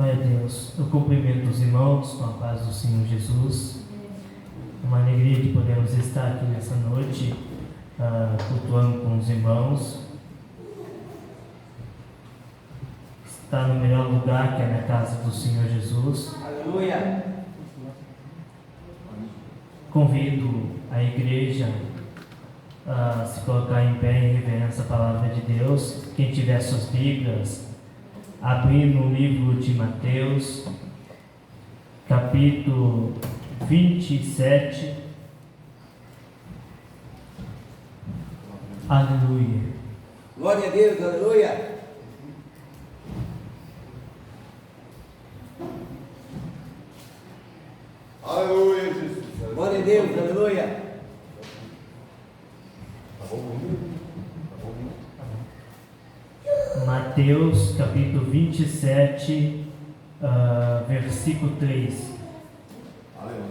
Glória a Deus. Eu cumprimento os irmãos com a paz do Senhor Jesus. É uma alegria que podemos estar aqui nessa noite, cultuando com os irmãos. Está no melhor lugar, que é na casa do Senhor Jesus. Aleluia. Convido a igreja a se colocar em pé em reverência à palavra de Deus. Quem tiver suas Bíblias, abrir no livro de Mateus, capítulo 27. Aleluia. Glória a Deus, aleluia. Aleluia, Jesus. Glória a Deus, aleluia. Mateus capítulo 27, versículo 3. Aleluia.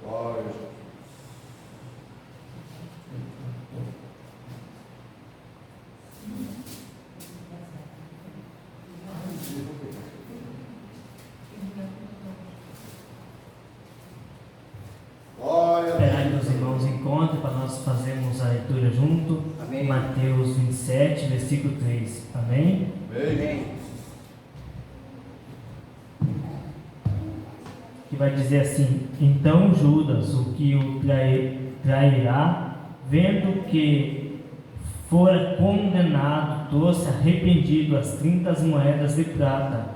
Glória a Jesus. Glória a Esperar que Deus. os irmãos encontrem para nós fazermos a leitura junto. Amém. Mateus 27, versículo 3. Amém? Amém. Amém. Que vai dizer assim: então Judas, o que o trairá, vendo que fora condenado, trouxe arrependido as 30 moedas de prata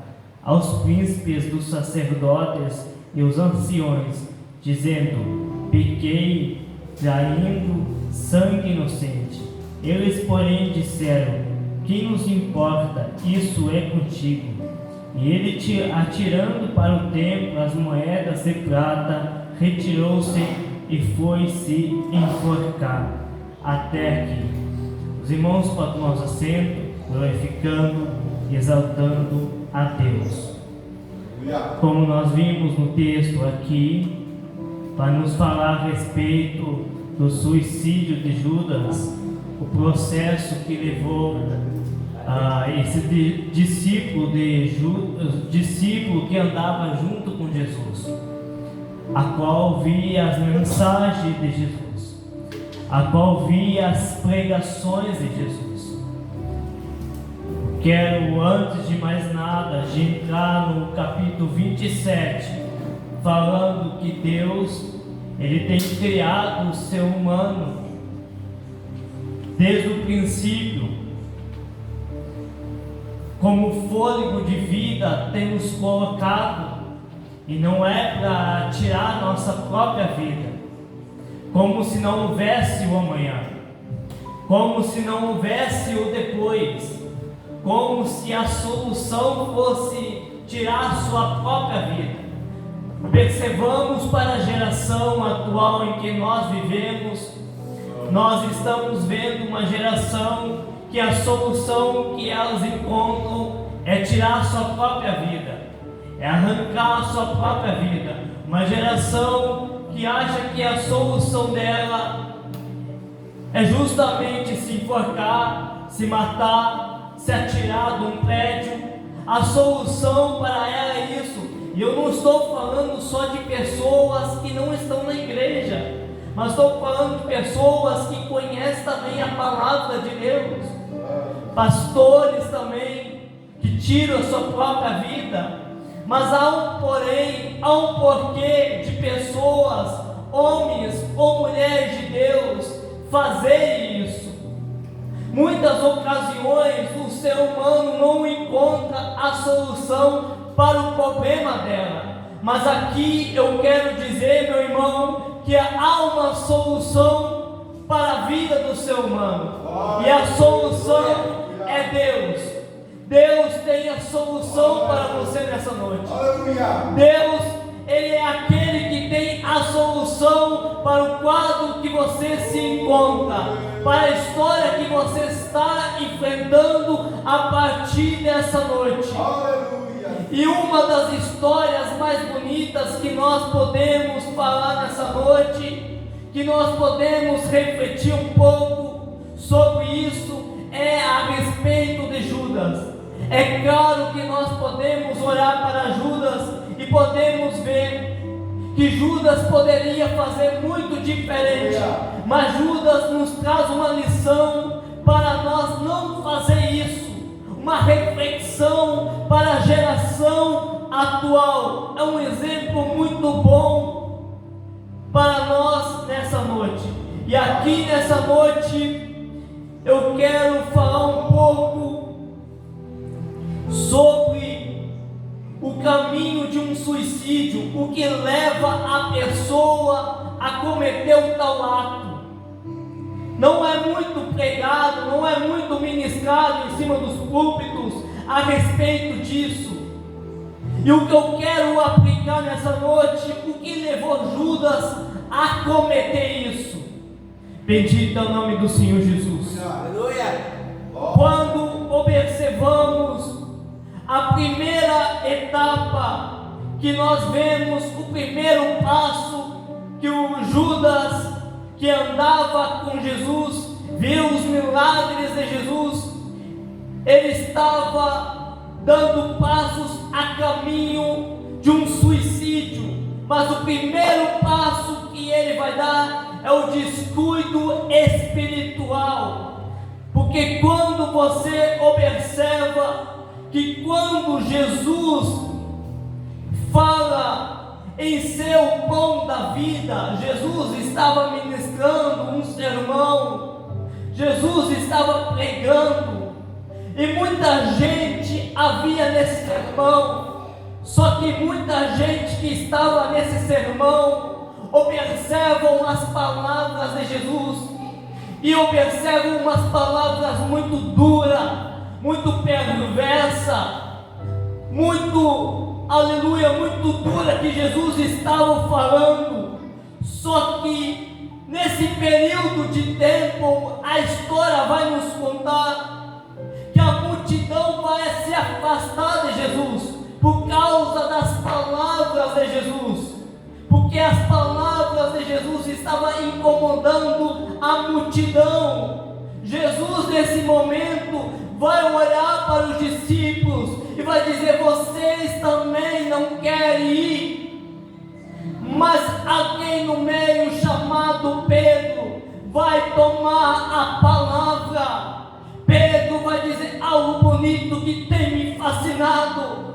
aos príncipes dos sacerdotes e os anciões, dizendo: pequei, traindo sangue inocente. Eles, porém, disseram: que nos importa? Isso é contigo. E ele, atirando para o templo as moedas de prata, retirou-se e foi-se enforcar. Até que os irmãos podem tomar os assentos, glorificando e exaltando a Deus. Aleluia. Como nós vimos no texto aqui, para nos falar a respeito do suicídio de Judas, o processo que levou a esse discípulo que andava junto com Jesus, a qual via as mensagens de Jesus, a qual via as pregações de Jesus. Quero, antes de mais nada, de entrar no capítulo 27, falando que Deus, Ele tem criado o ser humano desde o princípio, como fôlego de vida tem nos colocado, e não é para tirar nossa própria vida, como se não houvesse o amanhã, como se não houvesse o depois, como se a solução fosse tirar sua própria vida. Percebamos para a geração atual em que nós vivemos, nós estamos vendo uma geração que a solução que elas encontram é tirar a sua própria vida, é arrancar a sua própria vida. Uma geração que acha que a solução dela é justamente se enforcar, se matar, se atirar de um prédio. A solução para ela é isso. E eu não estou falando só de pessoas que não estão na igreja, mas estou falando de pessoas que conhecem também a palavra de Deus, pastores também, que tiram a sua própria vida. Mas há um porém, há um porquê de pessoas, homens ou mulheres de Deus, fazerem isso. Muitas ocasiões o ser humano não encontra a solução para o problema dela, mas aqui eu quero dizer, meu irmão, que há uma solução para a vida do ser humano, e a solução é Deus. Deus tem a solução para você nessa noite. Aleluia. Deus, Ele é aquele que tem a solução para o quadro que você se encontra, para a história que você está enfrentando a partir dessa noite. Aleluia. E uma das histórias mais bonitas que nós podemos falar nessa noite, que nós podemos refletir um pouco sobre isso, é a respeito de Judas. É claro que nós podemos olhar para Judas e podemos ver que Judas poderia fazer muito diferente, mas Judas nos traz uma lição para nós não fazer isso, uma reflexão para a geração atual. É um exemplo muito bom para nós nessa noite. E aqui nessa noite eu quero falar um pouco sobre o caminho de um suicídio, o que leva a pessoa a cometer um tal ato. Não é muito pregado, não é muito ministrado em cima dos púlpitos a respeito disso. E o que eu quero aplicar nessa noite, o que levou Judas a cometer isso. Bendito é o nome do Senhor Jesus. Aleluia. Quando observamos a primeira etapa que nós vemos, o primeiro passo que o Judas, que andava com Jesus, viu os milagres de Jesus, ele estava dando passos a caminho de um suicídio. Mas o primeiro passo que ele vai dar é o descuido espiritual. Porque quando você observa que quando Jesus fala em ser o pão da vida, Jesus estava ministrando um sermão, Jesus estava pregando, e muita gente havia nesse sermão. Só que muita gente que estava nesse sermão observam as palavras de Jesus e observam umas palavras muito duras, muito perversa, muito, aleluia, muito dura que Jesus estava falando. Só que nesse período de tempo, a história vai nos contar que a multidão vai se afastar de Jesus por causa das palavras de Jesus, porque as palavras de Jesus estavam incomodando a multidão. Jesus nesse momento vai olhar para os discípulos e vai dizer: vocês também não querem ir? Mas alguém no meio chamado Pedro vai tomar a palavra. Pedro vai dizer algo bonito que tem me fascinado.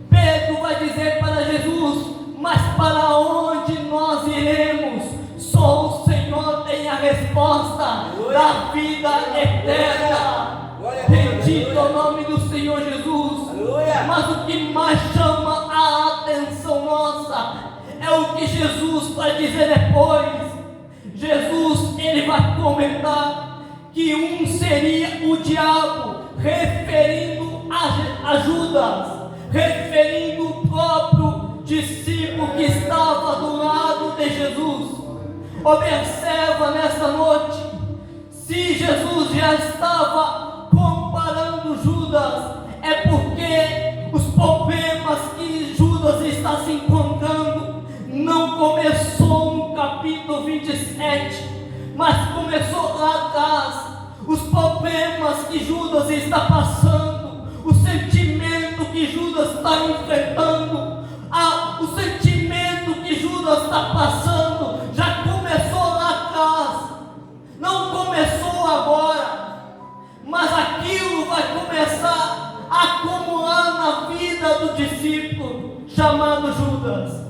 Pedro vai dizer para Jesus: mas para onde nós iremos? Só o Senhor tem a resposta da vida eterna. Bendito é o nome do Senhor Jesus. Mas o que mais chama a atenção nossa é o que Jesus vai dizer depois. Jesus, ele vai comentar que um seria o diabo, referindo a Judas, referindo o próprio discípulo que estava do lado de Jesus. Observa nessa noite, se Jesus já estava comparando Judas, é porque os problemas que Judas está se encontrando não começou no capítulo 27, mas começou lá atrás. Os problemas que Judas está passando, o sentimento que Judas está enfrentando, o sentimento que Judas está passando, já começou lá atrás, não começou agora, mas aquilo vai começar a acumular na vida do discípulo chamado Judas.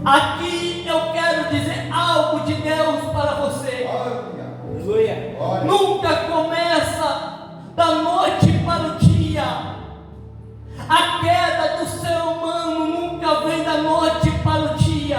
Aqui eu quero dizer algo de Deus para você. Aleluia. Nunca começa da noite para o dia. A queda do ser humano nunca vem da noite para o dia.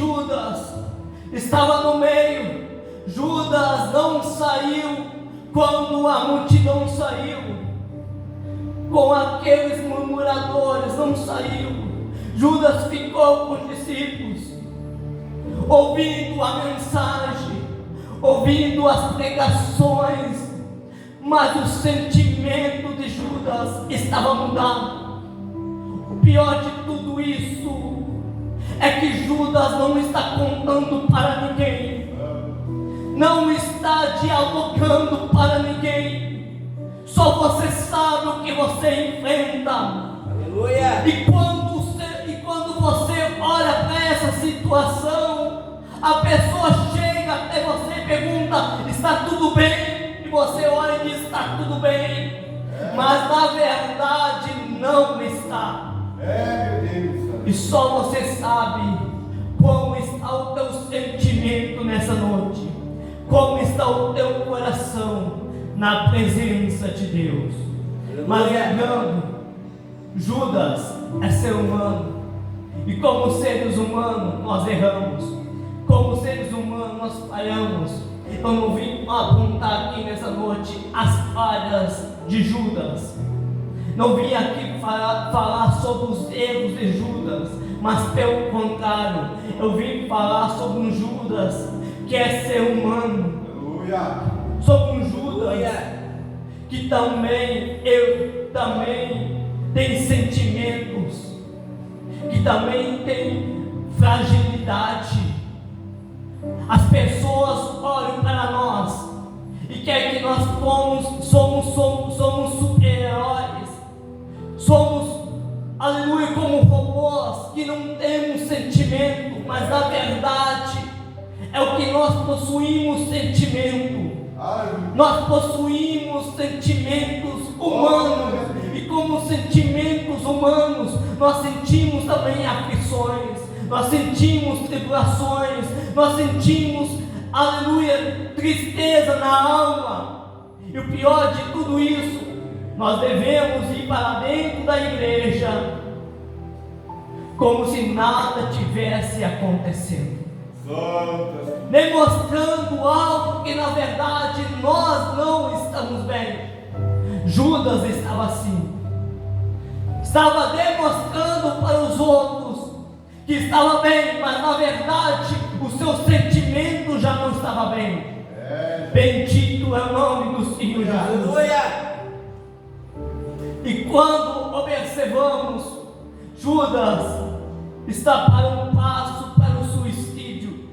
Judas estava no meio. Judas não saiu quando a multidão saiu, com aqueles murmuradores, não saiu. Judas ficou com os discípulos, ouvindo a mensagem, ouvindo as pregações, mas o sentimento de Judas estava mudado. O pior de tudo isso é que Judas não está contando para ninguém, não está dialogando para ninguém. Só você sabe o que você enfrenta. Aleluia. E quando você olha para essa situação, a pessoa chega até você e pergunta: está tudo bem? E você olha e diz: está tudo bem. Mas na verdade não está. Meu Deus. E só você sabe como está o teu sentimento nessa noite, como está o teu coração na presença de Deus. Mas lembrando, Judas é ser humano, e como seres humanos nós erramos, como seres humanos nós falhamos. Eu não vim apontar aqui nessa noite as falhas de Judas, não vim aqui falar sobre os erros de Judas, mas pelo contrário, eu vim falar sobre um Judas que é ser humano, Aleluia. sobre um Judas que também tem sentimentos, que também tem fragilidade. As pessoas olham para nós e querem que nós somos super-heróis, somos, aleluia, como robôs que não temos sentimento, mas na verdade é o que nós possuímos sentimento. Nós possuímos sentimentos humanos, e como sentimentos humanos, nós sentimos também aflições, nós sentimos tribulações, nós sentimos, aleluia, tristeza na alma. E o pior de tudo isso, nós devemos ir para dentro da igreja como se nada tivesse acontecendo, demonstrando algo que na verdade nós não estamos bem. Judas estava assim, estava demonstrando para os outros que estava bem, mas na verdade o seu sentimento já não estava bem. Bendito é o nome do Senhor Jesus. Aleluia. E quando observamos, Judas está para um passo para o suicídio,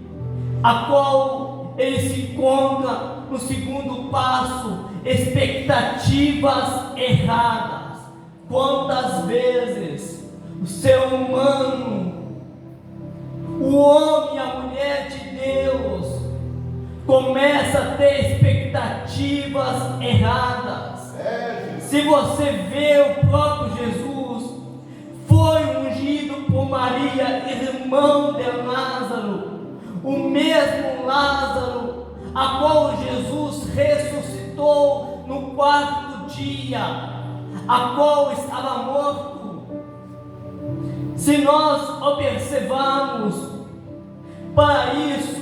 a qual ele se encontra no segundo passo: expectativas erradas. Quantas vezes o ser humano, o homem e a mulher de Deus, começa a ter expectativas erradas? Se você vê, o próprio Jesus foi ungido por Maria, irmão de Lázaro, o mesmo Lázaro a qual Jesus ressuscitou no quarto dia, a qual estava morto. Se nós observarmos para isso,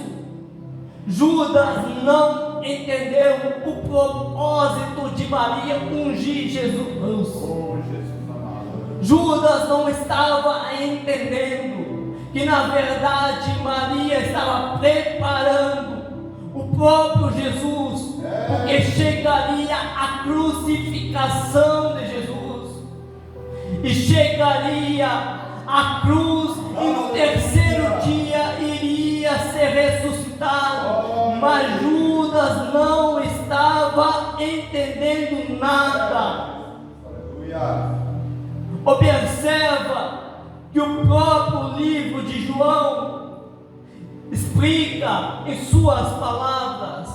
Judas não entendeu o propósito de Maria ungir Jesus. Judas não estava entendendo que na verdade Maria estava preparando o próprio Jesus, porque chegaria a crucificação de Jesus, e chegaria a cruz, e no terceiro dia iria ser ressuscitado. Mas Judas não estava entendendo nada. Observa que o próprio livro de João explica em suas palavras.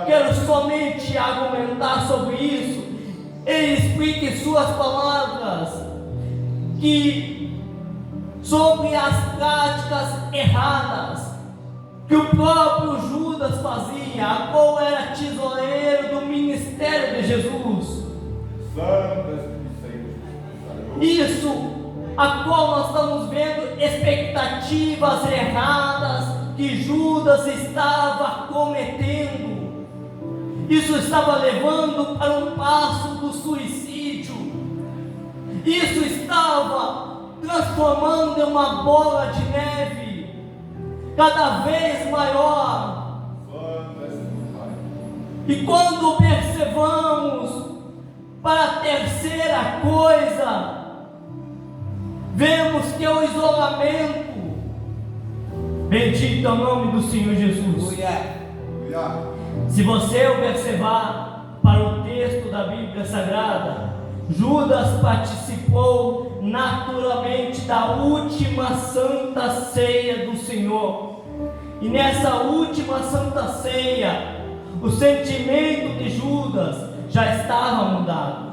Quero somente argumentar sobre isso. Ele explica em suas palavras que sobre as práticas erradas que o próprio Judas fazia, a qual era tesoureiro do ministério de Jesus. Isso a qual nós estamos vendo expectativas erradas que Judas estava cometendo. Isso estava levando para um passo do suicídio. Isso estava transformando em uma bola de neve cada vez maior. E quando observamos para a terceira coisa, vemos que é o isolamento. Bendito é o nome do Senhor Jesus. Se você observar para o texto da Bíblia Sagrada, Judas participou naturalmente da última Santa Ceia do Senhor. E nessa última Santa Ceia, o sentimento de Judas já estava mudado.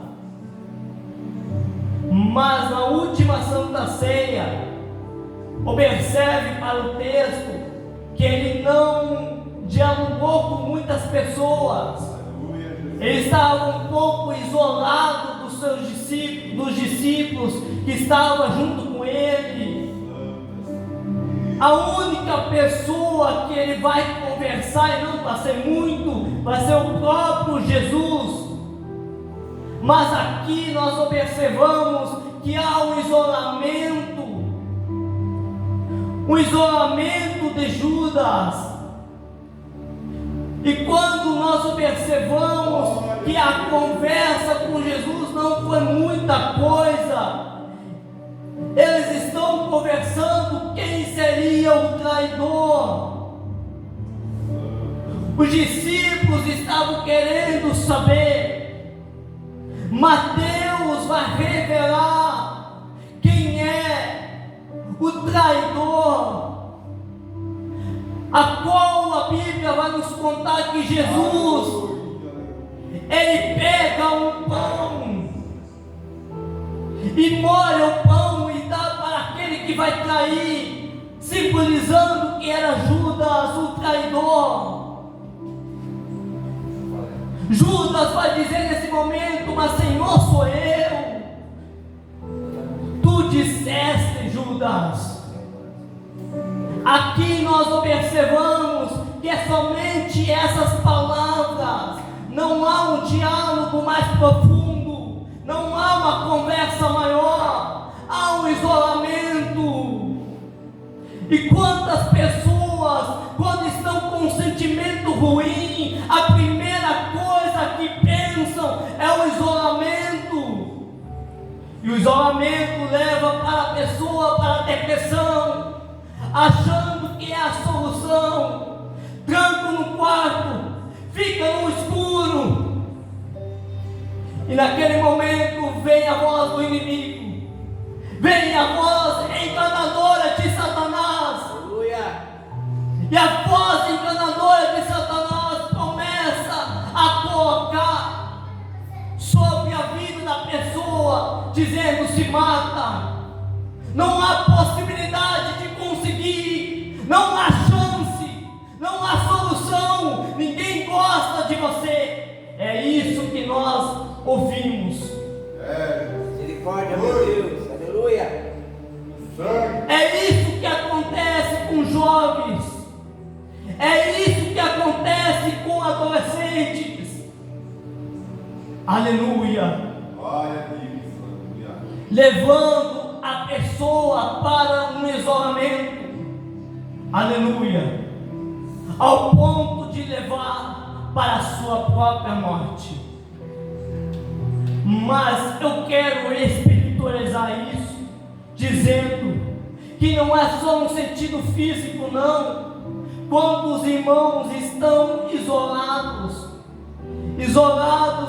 Mas na última Santa Ceia, observe para o texto que ele não dialogou com muitas pessoas. Ele estava um pouco isolado dos seus discípulos que estavam junto com ele. A única pessoa que ele vai conversar, e não vai ser muito, vai ser o próprio Jesus. Mas aqui nós observamos que há um isolamento de Judas. E quando nós observamos que a conversa com Jesus não foi muita coisa, eles estão conversando quem seria o traidor. Os discípulos estavam querendo saber. Mateus vai revelar quem é o traidor, a qual a Bíblia vai nos contar que Jesus, ele pega um pão e molha o pão e dá para aquele que vai trair, simbolizando que era Judas o traidor. Judas vai dizer nesse momento: mas Senhor, sou eu. Tu disseste, Judas. Aqui nós observamos que é somente essas palavras. Não há um diálogo mais profundo, não há uma conversa maior, há um isolamento. E quantas pessoas, quando estão com um sentimento ruim, a primeira coisa que pensam é o isolamento. E o isolamento leva para a pessoa para a depressão, achando que é a solução. Tranca no quarto, fica no escuro, e naquele momento vem a voz do inimigo, vem a voz enganadora de Satanás. Aleluia. E a voz enganadora de Satanás começa a colocar sobre a vida da pessoa, dizendo: se mata, não há possibilidade de conseguir, não há chance, não há solução, ninguém gosta de você. É isso que nós ouvimos. Misericórdia, meu Deus. Aleluia. É isso que acontece com jovens, é isso que acontece com adolescentes. Aleluia. Levando a pessoa para um isolamento. Aleluia. Ao ponto de levar para a sua própria morte. Mas eu quero espiritualizar isso, dizendo que não é só no sentido físico, não. Quando os irmãos estão isolados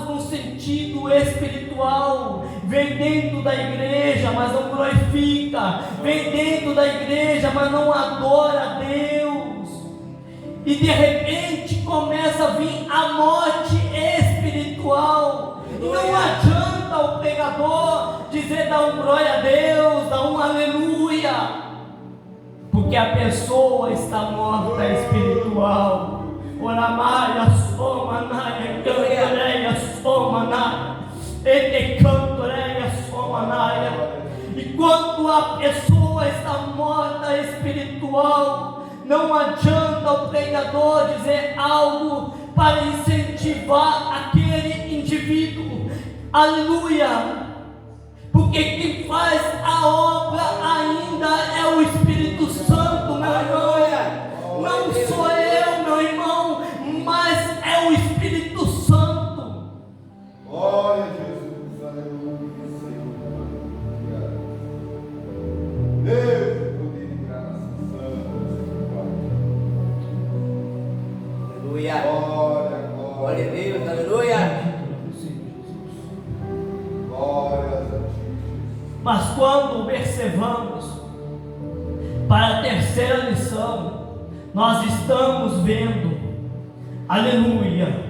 no sentido espiritual, vem dentro da igreja, mas não glorifica, vem dentro da igreja, mas não adora a Deus, e de repente começa a vir a morte espiritual. E não adianta o pregador dizer: dá um glória a Deus, dá um aleluia, porque a pessoa está morta espiritual. Oramaia, somanaia, cantoreia, somanaia, ete cantoreia, somanaia. E quando a pessoa está morta espiritual, não adianta o pregador dizer algo para incentivar aquele indivíduo. Aleluia! Porque quem faz a obra ainda é o Espírito Santo, meu irmão. Não sou eu, meu irmão, mas é o Espírito Santo. Glória a Jesus, aleluia, Senhor. Deus, poder e graça, Santo, Aleluia. glória, Glória a glória, Deus. Aleluia. glória a Ti. Mas quando observamos para a terceira lição, nós estamos vendo, aleluia,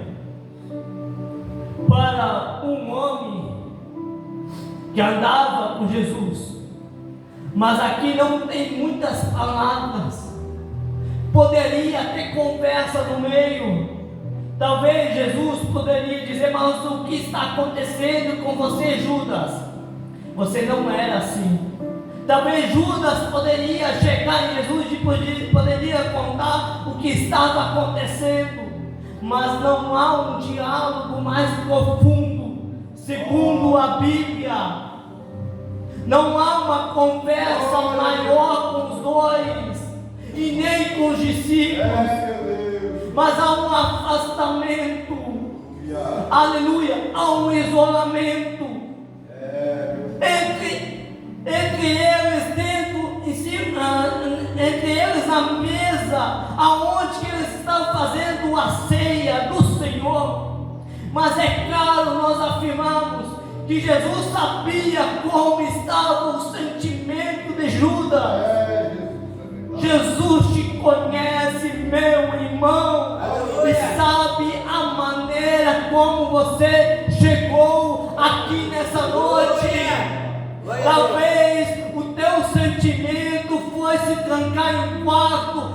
para um homem que andava com Jesus, mas aqui não tem muitas palavras, poderia ter conversa no meio. Talvez Jesus poderia dizer: mas o que está acontecendo com você, Judas? Você não era assim. Talvez Judas poderia chegar em Jesus e poderia contar o que estava acontecendo, mas não há um diálogo mais profundo, segundo a Bíblia. Não há uma conversa maior com os dois e nem com os discípulos, mas há um afastamento, aleluia, há um isolamento entre eles dentro, em cima, entre eles na mesa, aonde que eles estão fazendo a ceia do Senhor. Mas é claro, nós afirmamos que Jesus sabia como estava o sentimento de Judas. Jesus te conhece, meu irmão, e sabe a maneira como você chegou aqui nessa noite. Talvez o teu sentimento foi se trancar em um quarto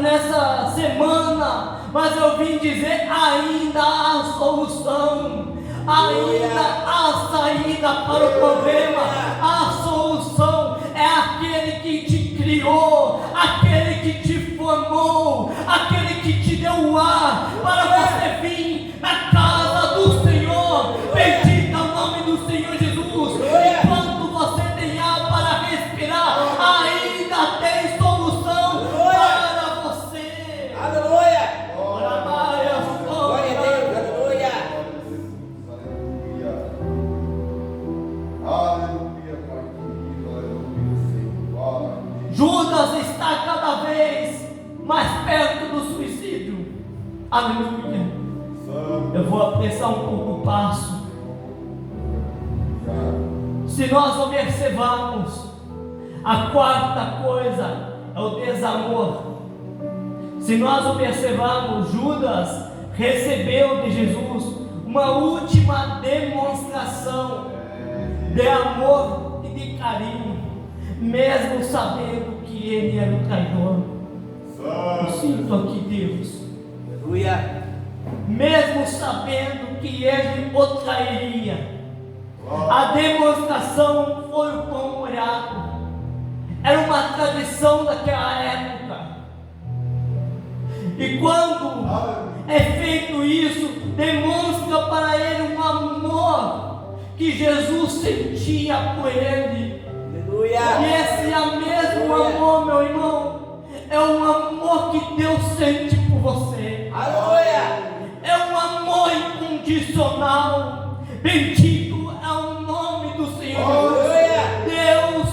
nessa semana, mas eu vim dizer: ainda há solução, ainda há saída para o problema. A solução é aquele que te criou, aquele que te formou, aquele que te deu o ar para você vir na casa do Senhor. Bendito é o nome do Senhor Jesus. Enquanto você tem ar para respirar, ainda tem solução para você. Aleluia. Glória a Glória a Deus. Aleluia. Aleluia, Pai querido, aleluia, Senhor. Judas está cada vez mais perto do suicídio. Aleluia. Eu vou apressar um pouco o passo. Se nós observarmos, a quarta coisa é o desamor. Se nós observarmos, Judas recebeu de Jesus uma última demonstração de amor e de carinho, mesmo sabendo que ele era o traidor. Eu sinto aqui, Deus. Aleluia. Mesmo sabendo que ele o trairia, a demonstração foi o pão molhado. Era uma tradição daquela época. E quando é feito isso, demonstra para ele um amor que Jesus sentia por ele. Aleluia. E esse é o mesmo amor, meu irmão, é um amor que Deus sente por você. Aleluia. É um amor incondicional. Bendito é o nome do Senhor. Aleluia. Deus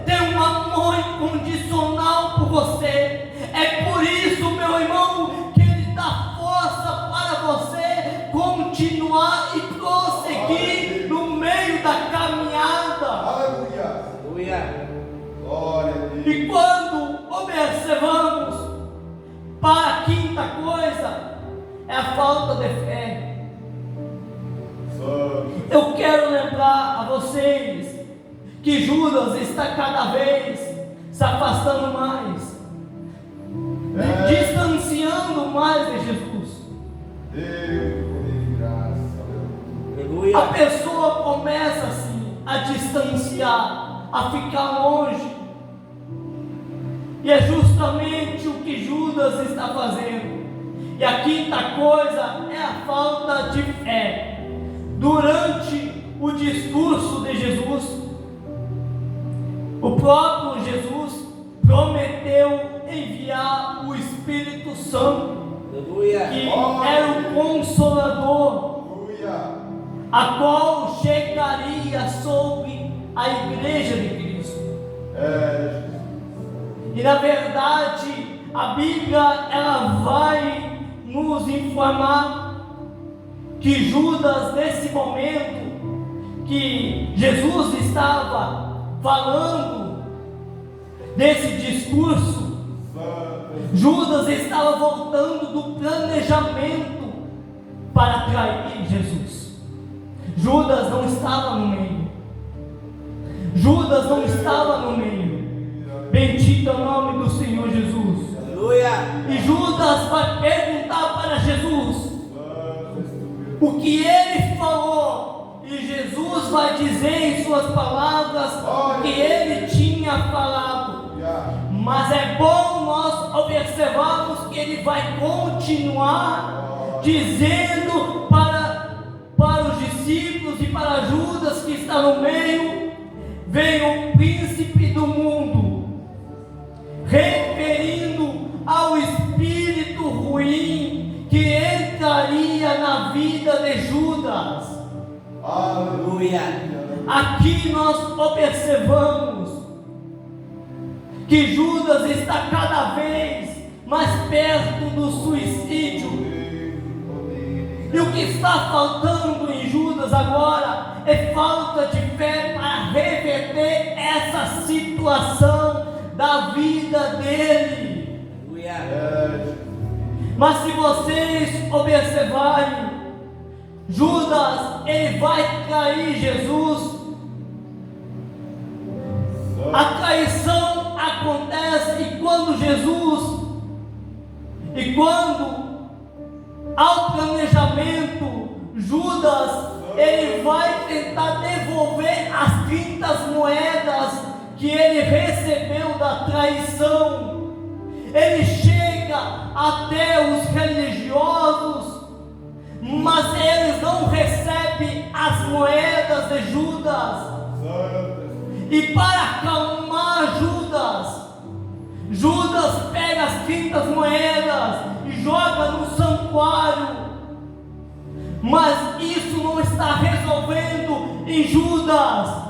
tem um amor incondicional por você. É por isso, meu irmão, que Ele dá força para você continuar e prosseguir no meio da caminhada. Aleluia. Aleluia. Glória a Deus. E quando observamos para a quinta coisa, é a falta de fé. Eu quero lembrar a vocês que Judas está cada vez se afastando mais, distanciando mais de Jesus. Deus, poder e graça, aleluia. Aleluia. A pessoa começa assim a distanciar a ficar longe. E é justamente o que Judas está fazendo. E a quinta coisa é a falta de fé. Durante o discurso de Jesus, o próprio Jesus prometeu enviar o Espírito Santo, Aleluia. que era o Consolador, Aleluia. a qual chegaria sobre a igreja de Cristo. É, E na verdade, a Bíblia ela vai nos informar que Judas, nesse momento que Jesus estava falando desse discurso, Judas estava voltando do planejamento para trair Jesus. Judas não estava no meio. Judas não estava no meio. Bendito é o nome do Senhor Jesus. Aleluia. E Judas vai perguntar para Jesus o que ele falou. E Jesus vai dizer em suas palavras o que ele tinha falado. Mas é bom nós observarmos que ele vai continuar dizendo para os discípulos e para Judas que está no meio: vem o príncipe do mundo, referindo ao espírito ruim que entraria na vida de Judas. Aleluia. Aqui nós observamos que Judas está cada vez mais perto do suicídio. E o que está faltando em Judas agora é falta de fé para reverter essa situação da vida dele. Aleluia. Mas se vocês observarem, Judas ele vai trair Jesus. A traição acontece quando ao planejamento, Judas ele vai tentar devolver as 30 moedas que ele recebeu da traição. Ele chega até os religiosos, mas eles não recebem as moedas de Judas. E para acalmar Judas pega as 30 moedas e joga no santuário. Mas isso não está resolvendo em Judas.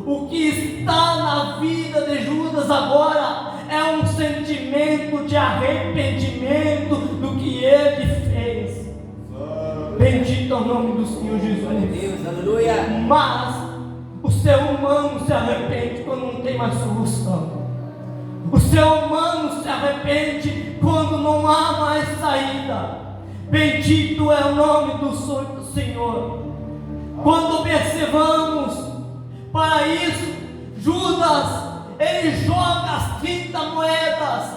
O que está na vida de Judas agora é um sentimento de arrependimento do que ele fez. Bendito é o nome do Senhor Jesus. Deus, aleluia. Mas o ser humano se arrepende quando não tem mais solução. O ser humano se arrepende quando não há mais saída. Bendito é o nome do Senhor. Quando observamos para isso, Judas ele joga as 30 moedas,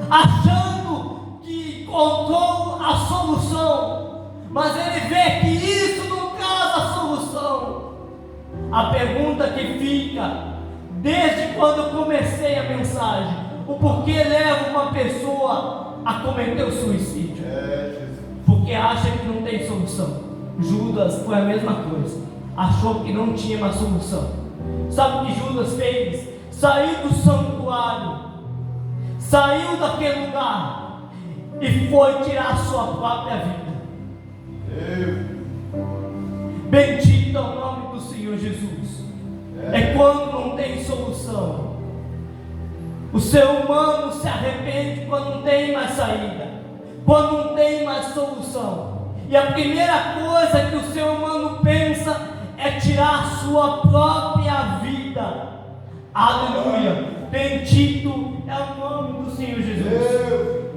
achando que encontrou a solução, mas ele vê que isso não traz a solução. A pergunta que fica, desde quando eu comecei a mensagem, o porquê leva uma pessoa a cometer o suicídio? Porque acha que não tem solução. Judas foi a mesma coisa, achou que não tinha mais solução. Sabe o que Judas fez? Saiu do santuário, saiu daquele lugar e foi tirar a sua própria vida. Bendito é o nome do Senhor Jesus. É quando não tem solução. O ser humano se arrepende quando não tem mais saída, quando não tem mais solução. E a primeira coisa que o ser humano pensa é tirar a sua própria vida. Aleluia. Bendito é o nome do Senhor Jesus.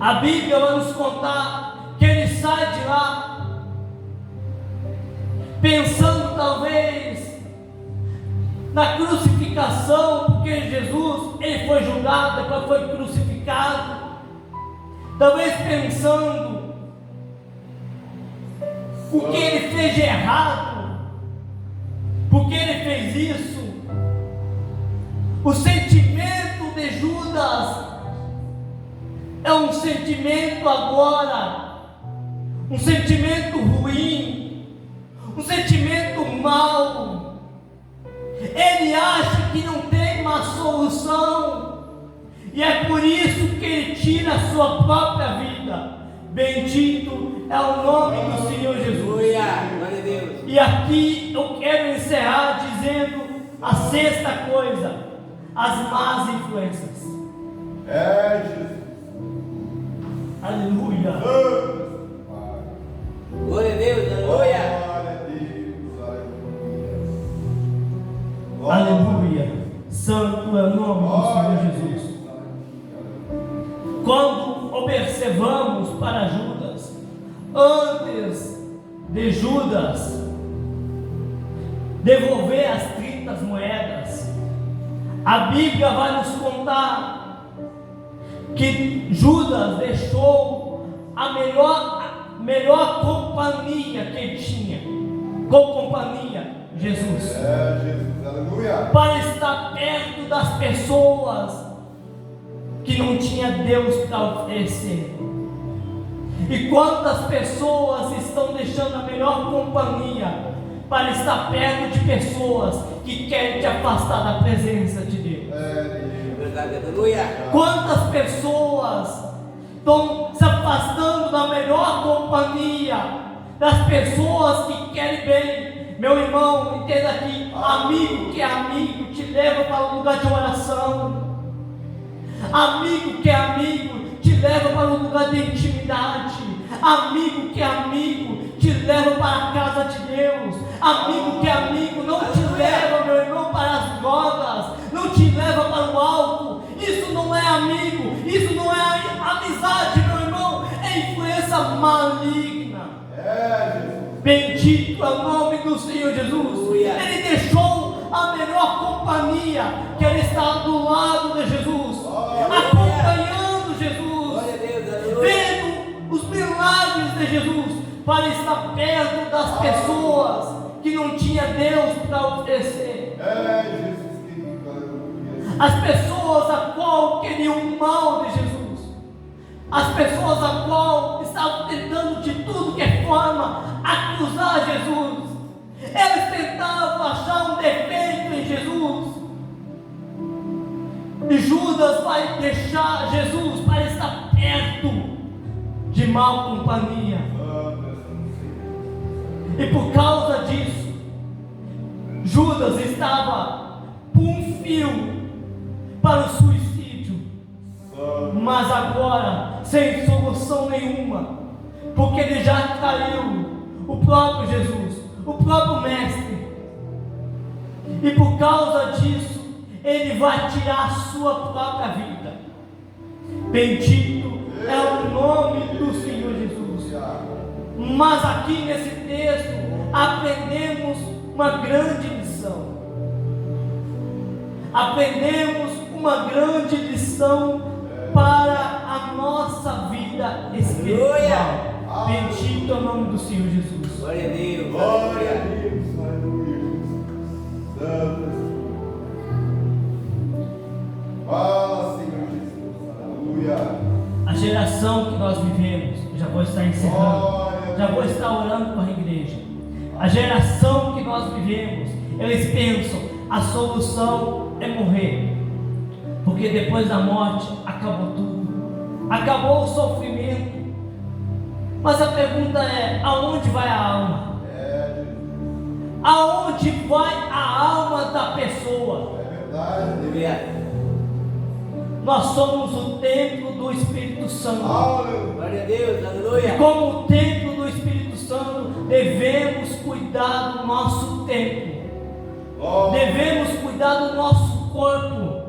A Bíblia vai nos contar que ele sai de lá pensando talvez na crucificação, porque Jesus ele foi julgado, depois foi crucificado. Talvez pensando o que ele fez de errado, por Porque ele fez isso. O sentimento de Judas é um sentimento agora, um sentimento ruim, um sentimento mau. Ele acha que não tem uma solução, e é por isso que ele tira a sua própria vida. Bendito é o nome do Senhor Jesus. Aleluia. Glória a Deus. E aqui eu quero encerrar dizendo a sexta coisa: as más influências. É Jesus. Aleluia. Glória a Deus. Aleluia. Glória a Deus. Aleluia. Santo é o nome do Senhor Jesus. Quando observamos para Judas, antes de Judas devolver as 30 moedas, a Bíblia vai nos contar que Judas deixou a melhor companhia que ele tinha, com companhia, Jesus, É Jesus. Aleluia. para estar perto das pessoas que não tinha Deus para oferecer. E quantas pessoas estão deixando a melhor companhia para estar perto de pessoas que querem te afastar da presença de Deus? Verdade. Aleluia. Quantas pessoas estão se afastando da melhor companhia, das pessoas que querem bem? Meu irmão, entenda aqui: amigo que é amigo te leva para um lugar de oração. Amigo que é amigo te leva para um lugar de intimidade. Amigo que é amigo te leva para a casa de Deus. Amigo que é amigo não te leva, meu irmão, para as drogas, não te leva para o álcool. Isso não é amigo, isso não é amizade, meu irmão, é influência maligna. É Jesus. Bendito é o nome do Senhor Jesus. Aleluia. Ele deixou a melhor companhia, que ele está do lado de Jesus, acompanhando Jesus, Glória a Deus. Aleluia. vendo os milagres de Jesus, para estar perto das pessoas que não tinha Deus para oferecer. É Jesus querido. Aleluia. As pessoas a qual queriam o mal de Jesus, as pessoas a qual estavam tentando de tudo que é forma acusar Jesus, eles tentavam achar um defeito em Jesus, e Judas vai deixar Jesus para estar perto de mal companhia, e por causa disso, Judas estava por um fio para o suicídio, mas agora sem solução nenhuma, porque ele já traiu o próprio Jesus, o próprio Mestre, e por causa disso ele vai tirar a sua própria vida. Bendito é o nome do Senhor Jesus. Mas aqui nesse texto aprendemos uma grande lição. Aprendemos uma grande lição para a nossa vida espiritual. Bendito é o nome do Senhor Jesus. Glória a Deus. Glória a Aleluia. Deus. Aleluia. Santo. Fala, Senhor Jesus. Aleluia. A geração que nós vivemos, já vou estar encerrando, já vou estar orando com a igreja. A geração que nós vivemos, eles pensam, a solução é morrer, porque depois da morte acabou tudo, acabou o sofrimento. Mas a pergunta é: aonde vai a alma? Aonde vai a alma da pessoa? É verdade. Aleluia. Nós somos o templo do Espírito Santo. Aleluia. Glória a Deus. Aleluia. Como o templo do Espírito Santo, devemos cuidar do nosso templo. Devemos cuidar do nosso corpo.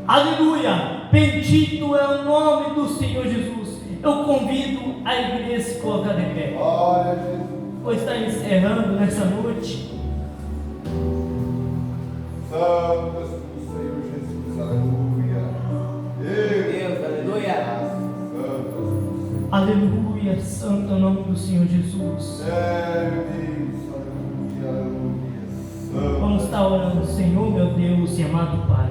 Aleluia. Bendito é o nome do Senhor Jesus. Eu convido a igreja a se colocar de pé. Glória a Jesus. Vou estar encerrando nessa noite. Santo do Senhor Jesus. Aleluia. Deus. Aleluia. Santo. Aleluia. Santo é o nome do Senhor Jesus. É Deus. Aleluia. estar orando, Senhor, meu Deus e amado Pai,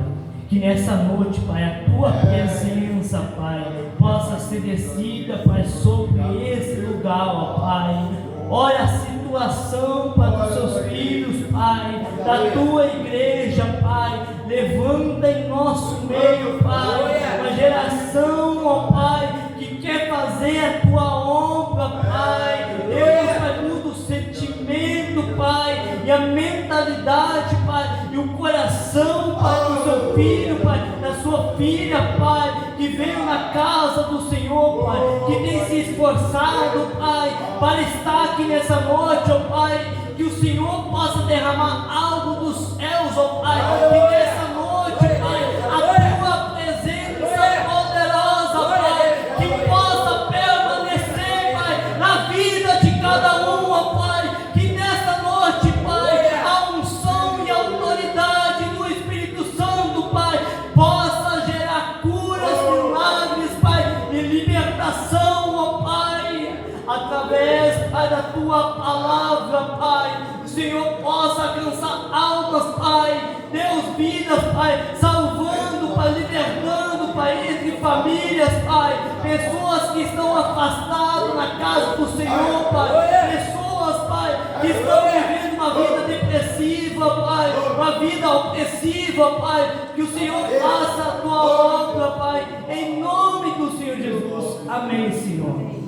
que nessa noite, Pai, a Tua presença, Pai, possa ser descida, Pai, sobre esse lugar, ó Pai. Olha a situação, Pai, dos seus filhos, Pai, da Tua igreja, Pai. Levanta em nosso meio, Pai, uma geração, ó Pai, que quer fazer a Tua obra, Pai. Deus, Pai, muda o sentimento, Pai, e a mentalidade, Pai, e o coração, Pai, do seu filho, Pai, da sua filha, Pai, que veio na casa do Senhor, Pai, que tem se esforçado, Pai, para estar aqui nessa noite, ó Pai, que o Senhor possa derramar algo dos céus, ó Pai, que nessa noite, Pai, a Tua presença poderosa, Pai, que possa permanecer, Pai, na vida de cada um, ó Pai, que nessa noite, Pai, a unção e a autoridade do Espírito Santo, Pai, possa gerar curas, milagres, Pai, e libertação, ó Pai, através, Pai, da Tua palavra, Pai, o Senhor possa alcançar almas, Pai, Deus, vidas, Pai, salvando, Pai, libertando, Pai, entre famílias, Pai, pessoas que estão afastadas na casa do Senhor, Pai, pessoas, Pai, que estão vivendo uma vida depressiva, Pai, uma vida opressiva, Pai, que o Senhor faça a Tua obra, Pai, em nome do Senhor Jesus. Amém, Senhor.